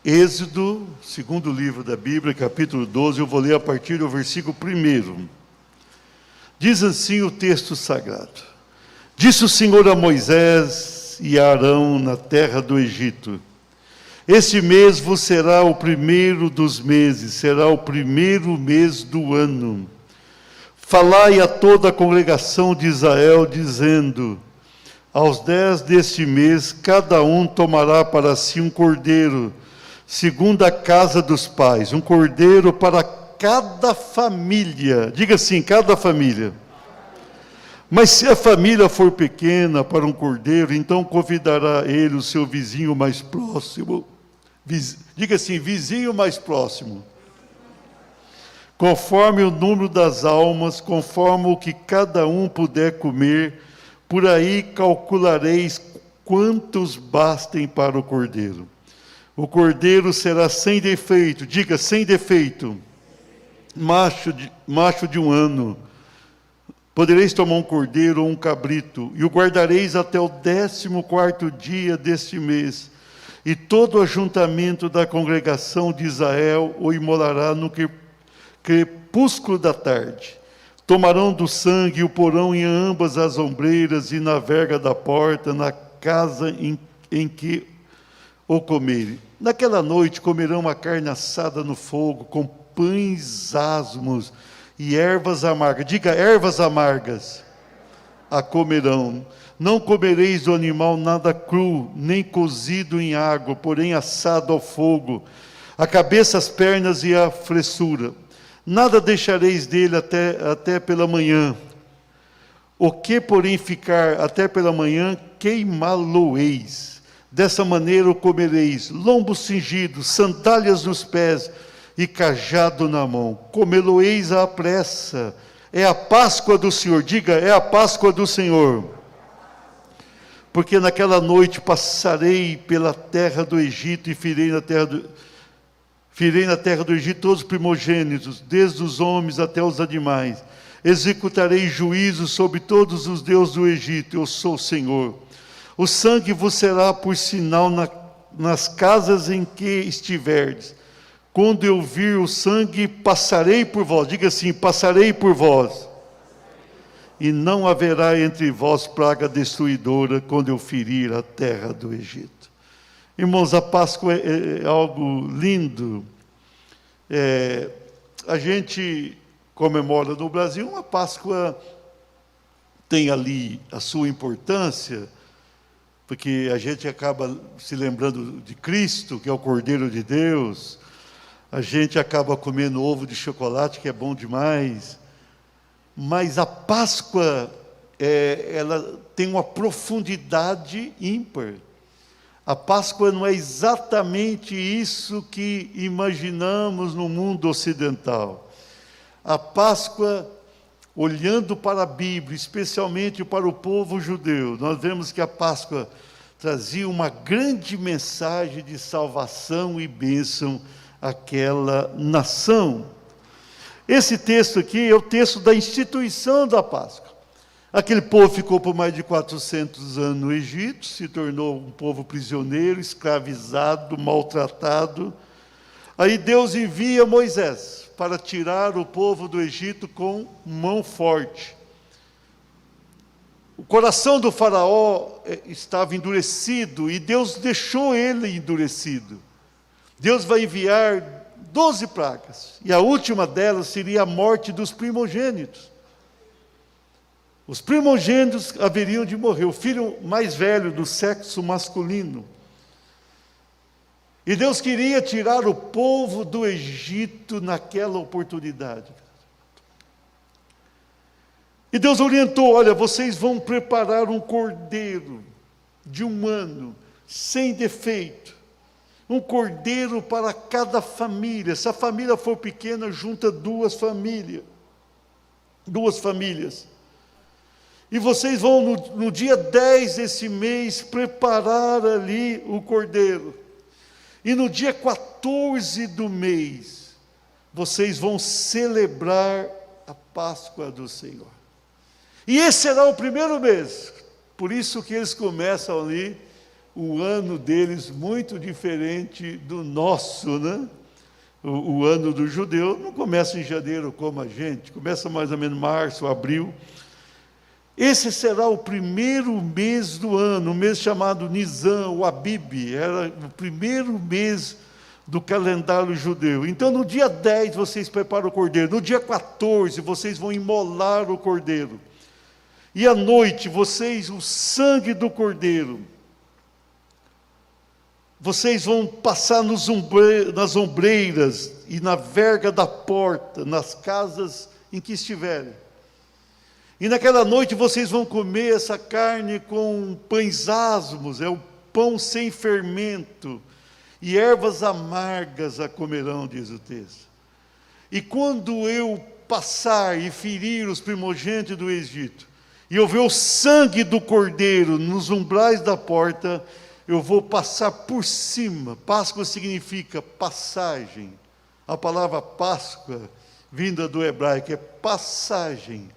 Êxodo, segundo livro da Bíblia, capítulo 12, eu vou ler a partir do versículo 1. Diz assim o texto sagrado: Disse o Senhor a Moisés e a Arão na terra do Egito: Este mês vos será o primeiro dos meses, será o primeiro mês do ano. Falai a toda a congregação de Israel, dizendo: Aos 10 deste mês, cada um tomará para si um cordeiro, segundo a casa dos pais, um cordeiro para cada família. Diga assim, cada família. Mas se a família for pequena para um cordeiro, então convidará ele o seu vizinho mais próximo. Diga assim, vizinho mais próximo. Conforme o número das almas, conforme o que cada um puder comer, por aí calculareis quantos bastem para o cordeiro. O cordeiro será sem defeito, diga sem defeito, macho de um ano. Podereis tomar um cordeiro ou um cabrito, e o guardareis até o 14º dia deste mês, e todo o ajuntamento da congregação de Israel o imolará no crepúsculo da tarde. Tomarão do sangue e o porão em ambas as ombreiras e na verga da porta, na casa em que o comerem. Naquela noite comerão a carne assada no fogo, com pães asmos e ervas amargas. Diga, ervas amargas. A comerão. Não comereis do animal nada cru, nem cozido em água, porém assado ao fogo, a cabeça, as pernas e a fressura. Nada deixareis dele até pela manhã. O que, porém, ficar até pela manhã, queimá-lo-eis. Dessa maneira o comereis, lombo cingido, sandálias nos pés e cajado na mão. Comê-lo-eis à pressa. É a Páscoa do Senhor. Diga, é a Páscoa do Senhor. Porque naquela noite passarei pela terra do Egito e firei na terra do Egito todos os primogênitos, desde os homens até os animais. Executarei juízo sobre todos os deuses do Egito. Eu sou o Senhor. O sangue vos será por sinal nas casas em que estiverdes. Quando eu vir o sangue, passarei por vós. Diga assim, passarei por vós. E não haverá entre vós praga destruidora quando eu ferir a terra do Egito. Irmãos, a Páscoa é algo lindo. A gente comemora no Brasil, a Páscoa tem ali a sua importância, porque a gente acaba se lembrando de Cristo, que é o Cordeiro de Deus. A gente acaba comendo ovo de chocolate, que é bom demais. Mas a Páscoa, ela tem uma profundidade ímpar. A Páscoa não é exatamente isso que imaginamos no mundo ocidental. A Páscoa, olhando para a Bíblia, especialmente para o povo judeu, nós vemos que a Páscoa trazia uma grande mensagem de salvação e bênção àquela nação. Esse texto aqui é o texto da instituição da Páscoa. Aquele povo ficou por mais de 400 anos no Egito, se tornou um povo prisioneiro, escravizado, maltratado. Aí Deus envia Moisés para tirar o povo do Egito com mão forte. O coração do faraó estava endurecido e Deus deixou ele endurecido. Deus vai enviar 12 pragas, e a última delas seria a morte dos primogênitos. Os primogênitos haveriam de morrer, o filho mais velho do sexo masculino. E Deus queria tirar o povo do Egito naquela oportunidade. E Deus orientou, olha, vocês vão preparar um cordeiro de 1 ano, sem defeito. Um cordeiro para cada família. Se a família for pequena, junta 2 famílias. 2 famílias. E vocês vão, no dia 10 desse mês, preparar ali o cordeiro. E no dia 14 do mês, vocês vão celebrar a Páscoa do Senhor. E esse será o primeiro mês. Por isso que eles começam ali o ano deles muito diferente do nosso, né? O ano do judeu não começa em janeiro como a gente, começa mais ou menos março, abril. Esse será o primeiro mês do ano, um mês chamado Nisan, ou Abib, era o primeiro mês do calendário judeu. Então, no dia 10, vocês preparam o cordeiro. No dia 14, vocês vão imolar o cordeiro. E à noite, vocês, o sangue do cordeiro, vocês vão passar nas ombreiras e na verga da porta, nas casas em que estiverem. E naquela noite vocês vão comer essa carne com pães asmos, é o pão sem fermento, e ervas amargas a comerão, diz o texto. E quando eu passar e ferir os primogênitos do Egito, e eu ver o sangue do cordeiro nos umbrais da porta, eu vou passar por cima. Páscoa significa passagem. A palavra Páscoa, vinda do hebraico, é passagem.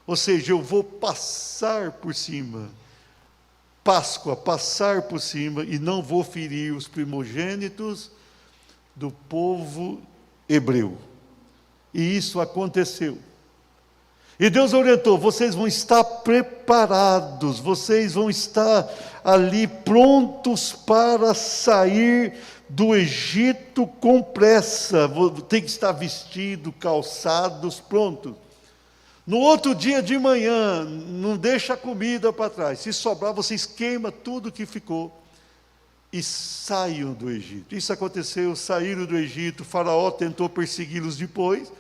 Ou seja, eu vou passar por cima. Páscoa, passar por cima, e não vou ferir os primogênitos do povo hebreu. E isso aconteceu. E Deus orientou: vocês vão estar preparados, vocês vão estar ali prontos para sair do Egito com pressa. Tem que estar vestido, calçados, prontos. No outro dia de manhã, não deixa a comida para trás. Se sobrar, vocês queimam tudo que ficou e saiam do Egito. Isso aconteceu, saíram do Egito. O faraó tentou persegui-los depois,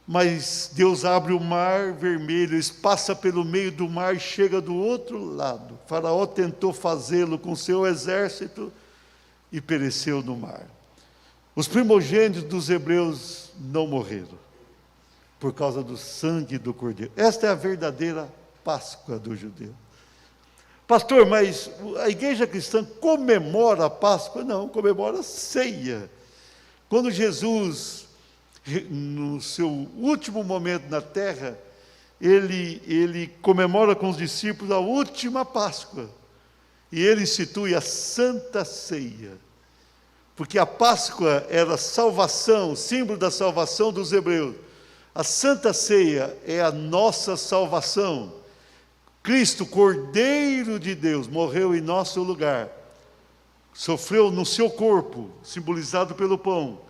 mas Deus abre o mar vermelho, eles passam pelo meio do mar e chegam do outro lado. O faraó tentou fazê-lo com seu exército e pereceu no mar. Os primogênitos dos hebreus não morreram por causa do sangue do cordeiro. Esta é a verdadeira Páscoa do judeu. Pastor, mas a igreja cristã comemora a Páscoa? Não, comemora a ceia. Quando Jesus, no seu último momento na terra, ele comemora com os discípulos a última Páscoa. E ele institui a Santa Ceia. Porque a Páscoa era salvação, símbolo da salvação dos hebreus. A Santa Ceia é a nossa salvação. Cristo, Cordeiro de Deus, morreu em nosso lugar. Sofreu no seu corpo, simbolizado pelo pão,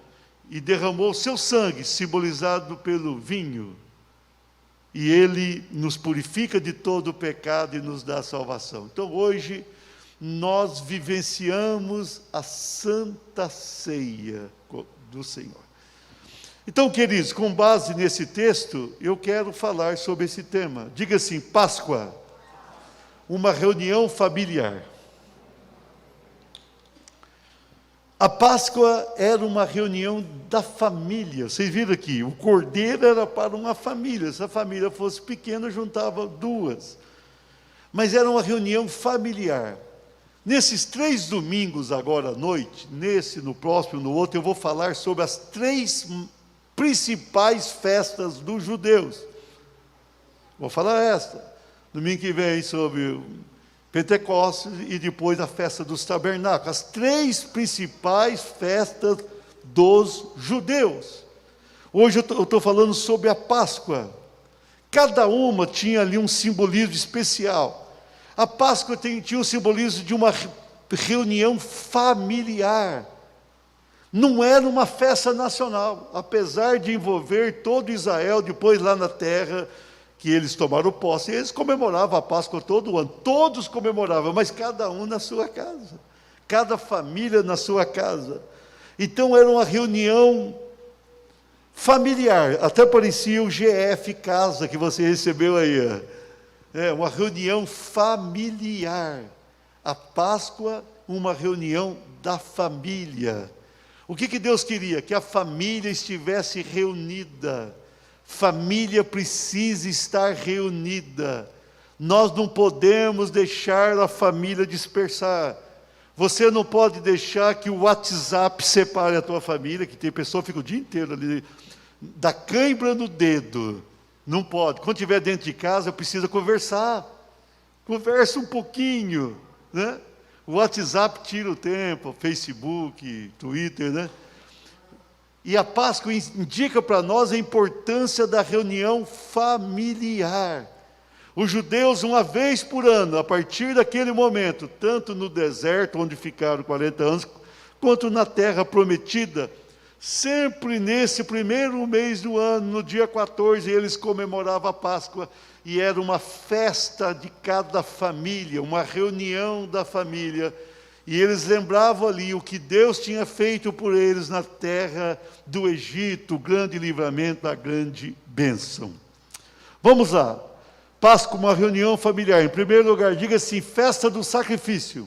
e derramou seu sangue, simbolizado pelo vinho. E ele nos purifica de todo o pecado e nos dá salvação. Então hoje nós vivenciamos a Santa Ceia do Senhor. Então, queridos, com base nesse texto, eu quero falar sobre esse tema. Diga assim: Páscoa, uma reunião familiar. A Páscoa era uma reunião da família. Vocês viram aqui, o cordeiro era para uma família. Se a família fosse pequena, juntava duas. Mas era uma reunião familiar. Nesses 3 domingos agora à noite, nesse, no próximo, no outro, eu vou falar sobre as 3 principais festas dos judeus. Vou falar esta. Domingo que vem sobre Pentecostes e depois a festa dos tabernáculos. As 3 principais festas dos judeus. Hoje eu estou falando sobre a Páscoa. Cada uma tinha ali um simbolismo especial. A Páscoa tinha o simbolismo de uma reunião familiar. Não era uma festa nacional, apesar de envolver todo Israel, depois lá na terra, que eles tomaram posse, eles comemoravam a Páscoa todo ano, todos comemoravam, mas cada um na sua casa, cada família na sua casa. Então era uma reunião familiar, até parecia o GF Casa que você recebeu aí, uma reunião familiar. A Páscoa, uma reunião da família. O que Deus queria? Que a família estivesse reunida. Família precisa estar reunida. Nós não podemos deixar a família dispersar. Você não pode deixar que o WhatsApp separe a tua família, que tem pessoa que fica o dia inteiro ali, da cãibra no dedo. Não pode. Quando estiver dentro de casa, precisa conversar. Conversa um pouquinho, né? O WhatsApp tira o tempo, Facebook, Twitter, né? E a Páscoa indica para nós a importância da reunião familiar. Os judeus, uma vez por ano, a partir daquele momento, tanto no deserto, onde ficaram 40 anos, quanto na terra prometida, sempre nesse primeiro mês do ano, no dia 14, eles comemoravam a Páscoa, e era uma festa de cada família, uma reunião da família, e eles lembravam ali o que Deus tinha feito por eles na terra do Egito, o grande livramento, a grande bênção. Vamos lá. Páscoa, uma reunião familiar. Em primeiro lugar, diga assim, festa do sacrifício.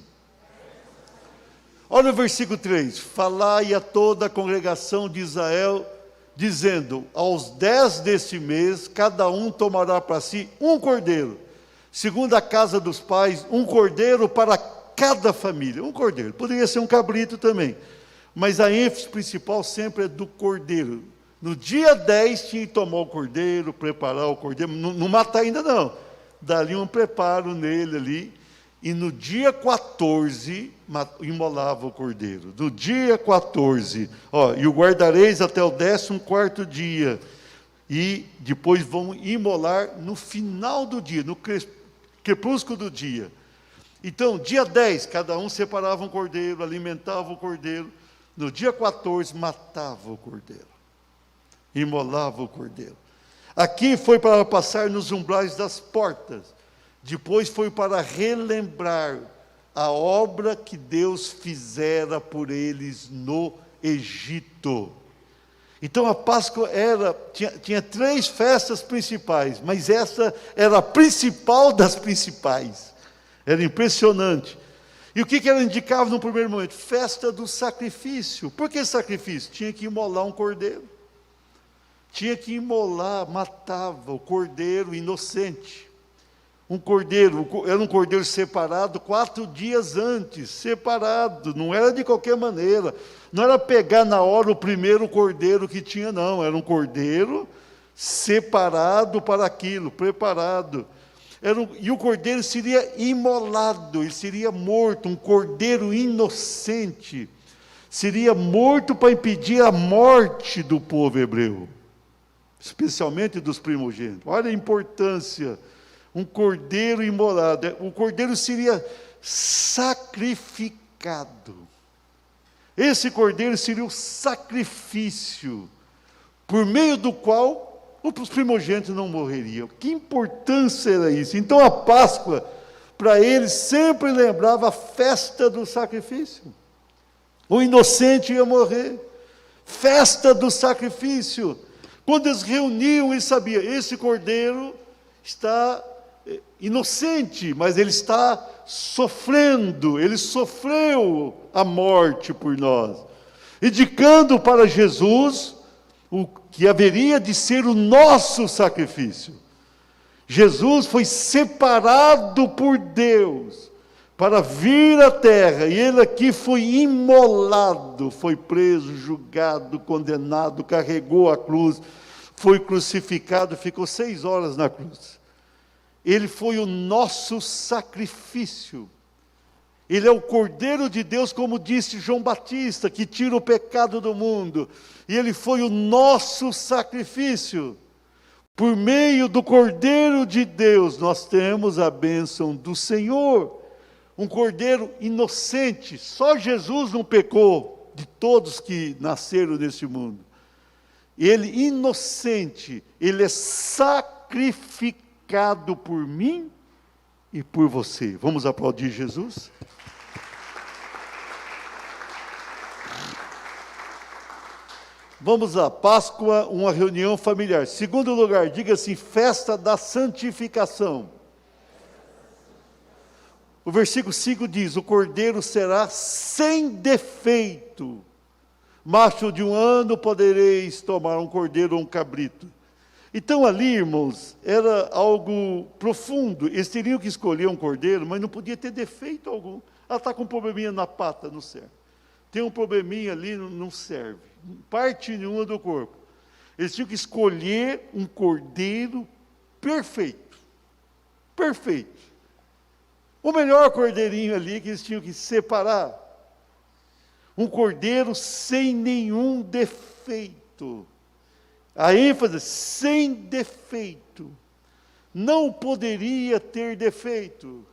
Olha o versículo 3. Falai a toda a congregação de Israel, dizendo, aos 10 deste mês, cada um tomará para si um cordeiro, segundo a casa dos pais, um cordeiro para cada família. Um cordeiro, poderia ser um cabrito também, mas a ênfase principal sempre é do cordeiro. No dia 10 tinha que tomar o cordeiro, preparar o cordeiro, não matar ainda não, dali um preparo nele ali, e no dia 14 imolava o cordeiro. No dia 14, e o guardareis até o 14º dia, e depois vão imolar no final do dia, no crepúsculo do dia. Então, dia 10, cada um separava um cordeiro, alimentava o cordeiro, no dia 14 matava o cordeiro. Imolava o cordeiro. Aqui foi para passar nos umbrais das portas. Depois foi para relembrar a obra que Deus fizera por eles no Egito. Então a Páscoa tinha 3 festas principais, mas essa era a principal das principais. Era impressionante. E o que ela indicava no primeiro momento? Festa do sacrifício. Por que sacrifício? Tinha que imolar um cordeiro. Tinha que imolar, matava o cordeiro inocente. Um cordeiro, era um cordeiro separado 4 dias antes, separado, não era de qualquer maneira. Não era pegar na hora o primeiro cordeiro que tinha, não. Era um cordeiro separado para aquilo, preparado. E o cordeiro seria imolado, ele seria morto, um cordeiro inocente. Seria morto para impedir a morte do povo hebreu, especialmente dos primogênitos. Olha a importância, um cordeiro imolado. O cordeiro seria sacrificado. Esse cordeiro seria o sacrifício, por meio do qual os primogênitos não morreriam. Que importância era isso? Então a Páscoa, para eles, sempre lembrava a festa do sacrifício. O inocente ia morrer. Festa do sacrifício. Quando eles reuniam e sabiam, esse cordeiro está inocente, mas ele está sofrendo, ele sofreu a morte por nós, indicando para Jesus o que haveria de ser o nosso sacrifício. Jesus foi separado por Deus para vir à terra, e ele aqui foi imolado, foi preso, julgado, condenado, carregou a cruz, foi crucificado, ficou 6 horas na cruz. Ele foi o nosso sacrifício. Ele é o Cordeiro de Deus, como disse João Batista, que tira o pecado do mundo. E ele foi o nosso sacrifício. Por meio do Cordeiro de Deus, nós temos a bênção do Senhor. Um Cordeiro inocente. Só Jesus não pecou de todos que nasceram nesse mundo. Ele inocente, ele é sacrificado por mim e por você. Vamos aplaudir Jesus? Vamos lá, Páscoa, uma reunião familiar. Segundo lugar, diga assim, festa da santificação. O versículo 5 diz, o cordeiro será sem defeito. Macho de 1 ano podereis tomar um cordeiro ou um cabrito. Então ali, irmãos, era algo profundo. Eles teriam que escolher um cordeiro, mas não podia ter defeito algum. Ela está com um probleminha na pata, não serve. Tem um probleminha ali, não serve. Parte nenhuma do corpo. Eles tinham que escolher um cordeiro perfeito. Perfeito. o melhor cordeirinho ali que eles tinham que separar. Um cordeiro sem nenhum defeito. A ênfase, sem defeito. Não poderia ter defeito.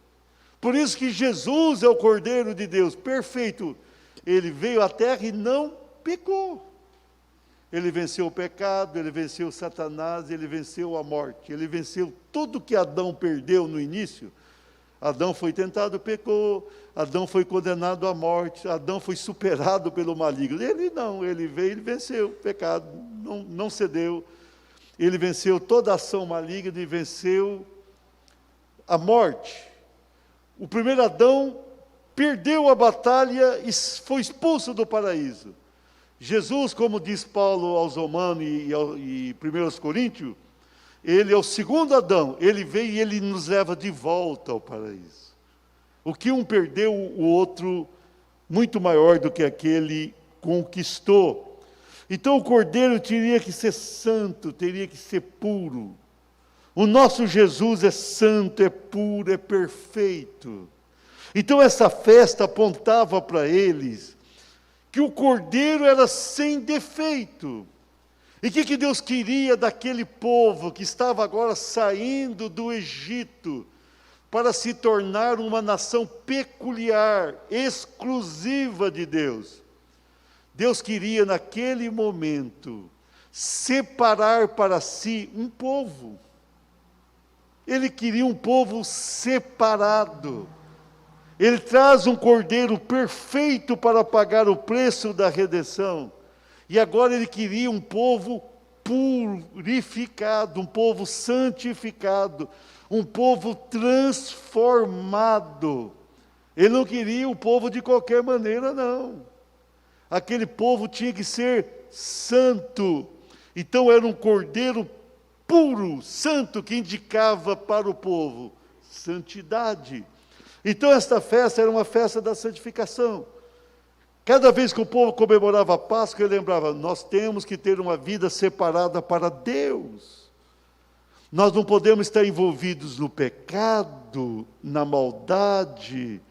Por isso que Jesus é o Cordeiro de Deus, perfeito. Ele veio à terra e não pecou. Ele venceu o pecado, ele venceu Satanás, ele venceu a morte. Ele venceu tudo que Adão perdeu no início. Adão foi tentado, pecou. Adão foi condenado à morte. Adão foi superado pelo maligno. Ele não, ele veio, ele venceu o pecado, não cedeu. Ele venceu toda a ação maligna e venceu a morte. O primeiro Adão perdeu a batalha e foi expulso do paraíso. Jesus, como diz Paulo aos Romanos e 1 Coríntios, ele é o segundo Adão. Ele veio e ele nos leva de volta ao paraíso. O que um perdeu, o outro muito maior do que aquele conquistou. Então o cordeiro teria que ser santo, teria que ser puro. O nosso Jesus é santo, é puro, é perfeito. Então essa festa apontava para eles que o cordeiro era sem defeito. E o que Deus queria daquele povo que estava agora saindo do Egito para se tornar uma nação peculiar, exclusiva de Deus? Deus queria naquele momento separar para si um povo. Ele queria um povo separado. Ele traz um cordeiro perfeito para pagar o preço da redenção. E agora ele queria um povo purificado, um povo santificado, um povo transformado. Ele não queria um povo de qualquer maneira, não. Aquele povo tinha que ser santo. Então era um cordeiro puro, santo, que indicava para o povo santidade. Então esta festa era uma festa da santificação. Cada vez que o povo comemorava a Páscoa, ele lembrava, nós temos que ter uma vida separada para Deus. Nós não podemos estar envolvidos no pecado, na maldade.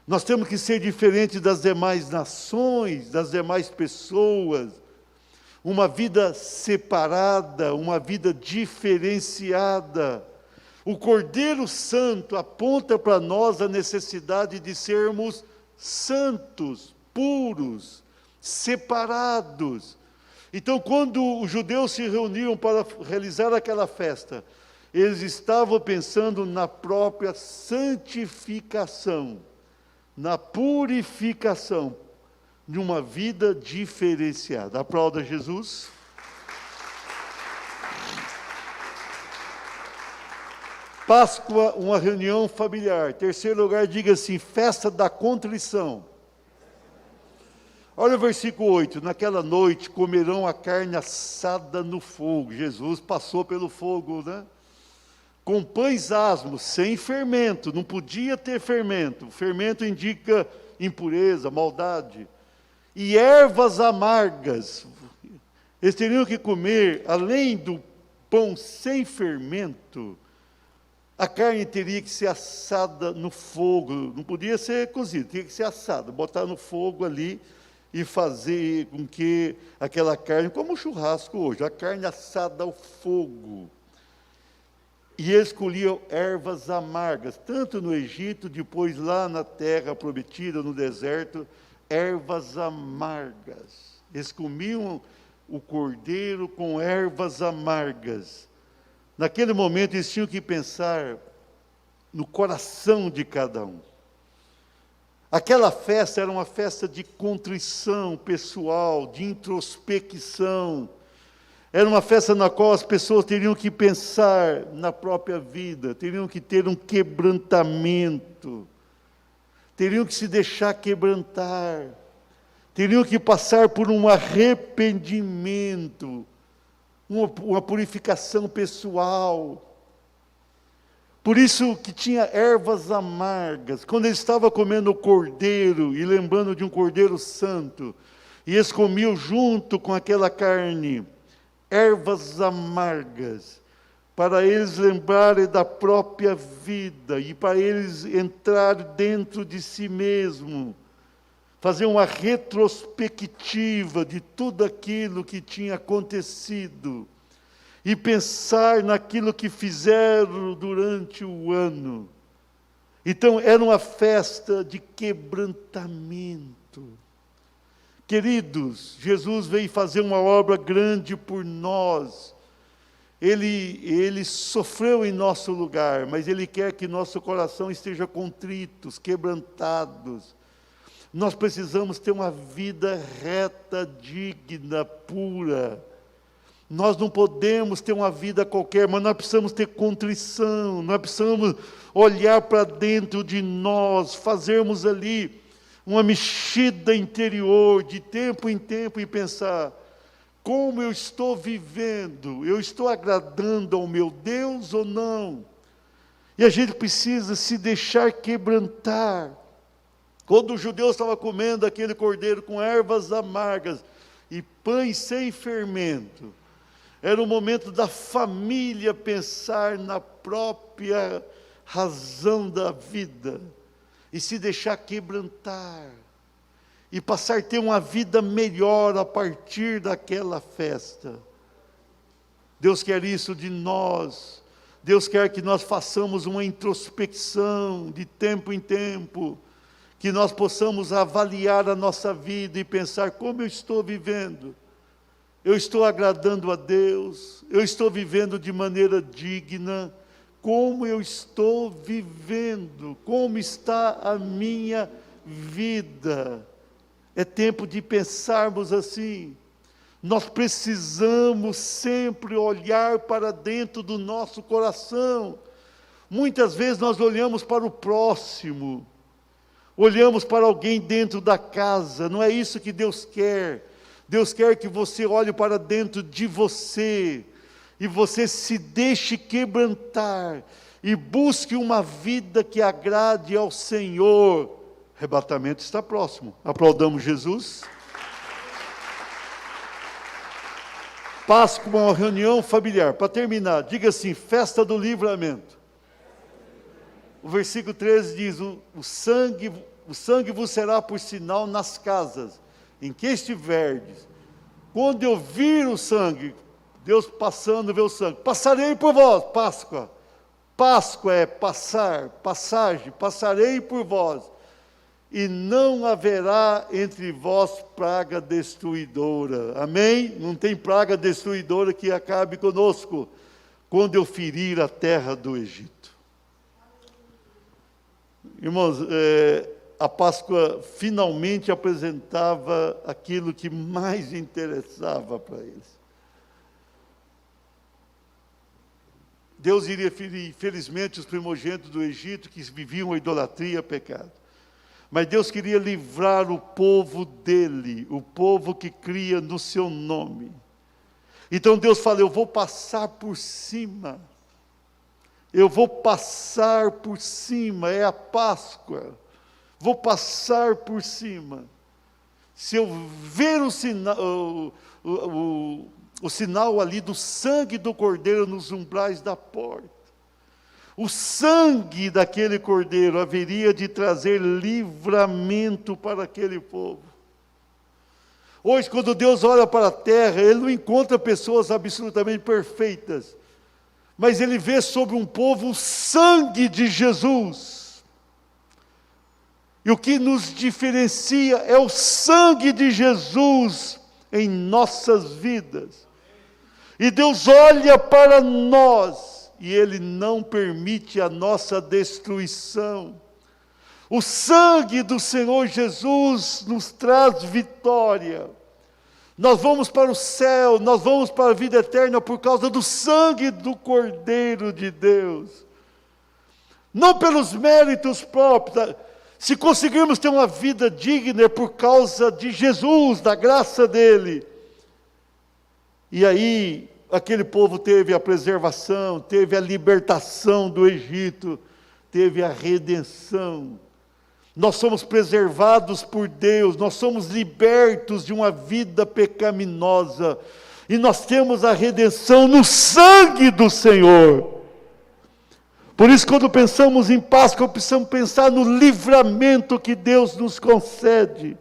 Nós temos que ser diferentes das demais nações, das demais pessoas. Uma vida separada, uma vida diferenciada. O Cordeiro Santo aponta para nós a necessidade de sermos santos, puros, separados. Então, quando os judeus se reuniam para realizar aquela festa, eles estavam pensando na própria santificação, na purificação de uma vida diferenciada. Aplauda Jesus. Páscoa, uma reunião familiar. Terceiro lugar, diga assim, festa da contrição. Olha o versículo 8, naquela noite comerão a carne assada no fogo. Jesus passou pelo fogo, né? Com pães asmos, sem fermento, não podia ter fermento. O fermento indica impureza, maldade. E ervas amargas. Eles teriam que comer, além do pão sem fermento, a carne teria que ser assada no fogo. Não podia ser cozida, tinha que ser assada, botar no fogo ali e fazer com que aquela carne, como o churrasco hoje, a carne assada ao fogo. E eles colhiam ervas amargas, tanto no Egito, depois lá na terra prometida, no deserto, ervas amargas. Eles comiam o cordeiro com ervas amargas. Naquele momento eles tinham que pensar no coração de cada um. Aquela festa era uma festa de contrição pessoal, de introspecção. Era uma festa na qual as pessoas teriam que pensar na própria vida, teriam que ter um quebrantamento, teriam que se deixar quebrantar, teriam que passar por um arrependimento, uma purificação pessoal. Por isso que tinha ervas amargas. Quando eles estavam comendo o cordeiro e lembrando de um cordeiro santo, e eles comiam junto com aquela carne ervas amargas, para eles lembrarem da própria vida e para eles entrar dentro de si mesmo, fazer uma retrospectiva de tudo aquilo que tinha acontecido e pensar naquilo que fizeram durante o ano. Então, era uma festa de quebrantamento. Queridos, Jesus veio fazer uma obra grande por nós. Ele sofreu em nosso lugar, mas Ele quer que nosso coração esteja contritos, quebrantados. Nós precisamos ter uma vida reta, digna, pura. Nós não podemos ter uma vida qualquer, mas nós precisamos ter contrição, nós precisamos olhar para dentro de nós, fazermos ali uma mexida interior, de tempo em tempo, e pensar: como eu estou vivendo? Eu estou agradando ao meu Deus ou não? E a gente precisa se deixar quebrantar. Quando os judeus estavam comendo aquele cordeiro com ervas amargas e pães sem fermento, era o momento da família pensar na própria razão da vida e se deixar quebrantar e passar a ter uma vida melhor a partir daquela festa. Deus quer isso de nós. Deus quer que nós façamos uma introspecção de tempo em tempo, que nós possamos avaliar a nossa vida e pensar: como eu estou vivendo? Eu estou agradando a Deus? Eu estou vivendo de maneira digna? Como eu estou vivendo? Como está a minha vida? É tempo de pensarmos assim. Nós precisamos sempre olhar para dentro do nosso coração. Muitas vezes nós olhamos para o próximo, olhamos para alguém dentro da casa. Não é isso que Deus quer. Deus quer que você olhe para dentro de você e você se deixe quebrantar e busque uma vida que agrade ao Senhor. O arrebatamento está próximo. Aplaudamos Jesus. Páscoa, uma reunião familiar. Para terminar, diga assim: festa do livramento. O versículo 13 diz: o sangue vos será por sinal nas casas em que estiverdes. Quando eu vir o sangue, Deus passando, vê o sangue, passarei por vós. Páscoa. Páscoa é passar, passagem, passarei por vós. E não haverá entre vós praga destruidora. Amém? Não tem praga destruidora que acabe conosco quando eu ferir a terra do Egito. Irmãos, a Páscoa finalmente apresentava aquilo que mais interessava para eles. Deus iria ferir, infelizmente, os primogênitos do Egito que viviam a idolatria e pecado. Mas Deus queria livrar o povo dele, o povo que cria no seu nome. Então Deus fala: eu vou passar por cima. Eu vou passar por cima, é a Páscoa. Vou passar por cima. Se eu ver o sinal ali do sangue do cordeiro nos umbrais da porta, o sangue daquele cordeiro haveria de trazer livramento para aquele povo. Hoje, quando Deus olha para a terra, Ele não encontra pessoas absolutamente perfeitas, mas Ele vê sobre um povo o sangue de Jesus. E o que nos diferencia é o sangue de Jesus em nossas vidas. E Deus olha para nós, e Ele não permite a nossa destruição. O sangue do Senhor Jesus nos traz vitória. Nós vamos para o céu, nós vamos para a vida eterna por causa do sangue do Cordeiro de Deus. Não pelos méritos próprios. Se conseguirmos ter uma vida digna é por causa de Jesus, da graça dEle. E aí, aquele povo teve a preservação, teve a libertação do Egito, teve a redenção. Nós somos preservados por Deus, nós somos libertos de uma vida pecaminosa. E nós temos a redenção no sangue do Senhor. Por isso, quando pensamos em Páscoa, precisamos pensar no livramento que Deus nos concede.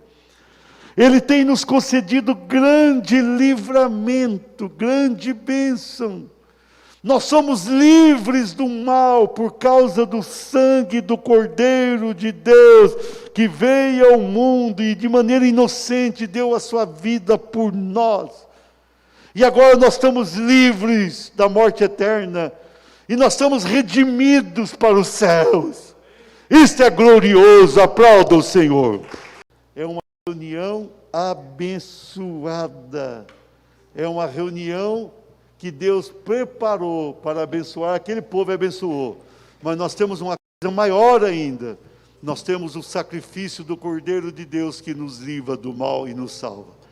Ele tem nos concedido grande livramento, grande bênção. Nós somos livres do mal por causa do sangue do Cordeiro de Deus, que veio ao mundo e de maneira inocente deu a sua vida por nós. E agora nós estamos livres da morte eterna, e nós estamos redimidos para os céus. Isto é glorioso, aplauda o Senhor. É uma reunião abençoada, é uma reunião que Deus preparou para abençoar, aquele povo abençoou, mas nós temos uma coisa maior ainda, nós temos o sacrifício do Cordeiro de Deus que nos livra do mal e nos salva.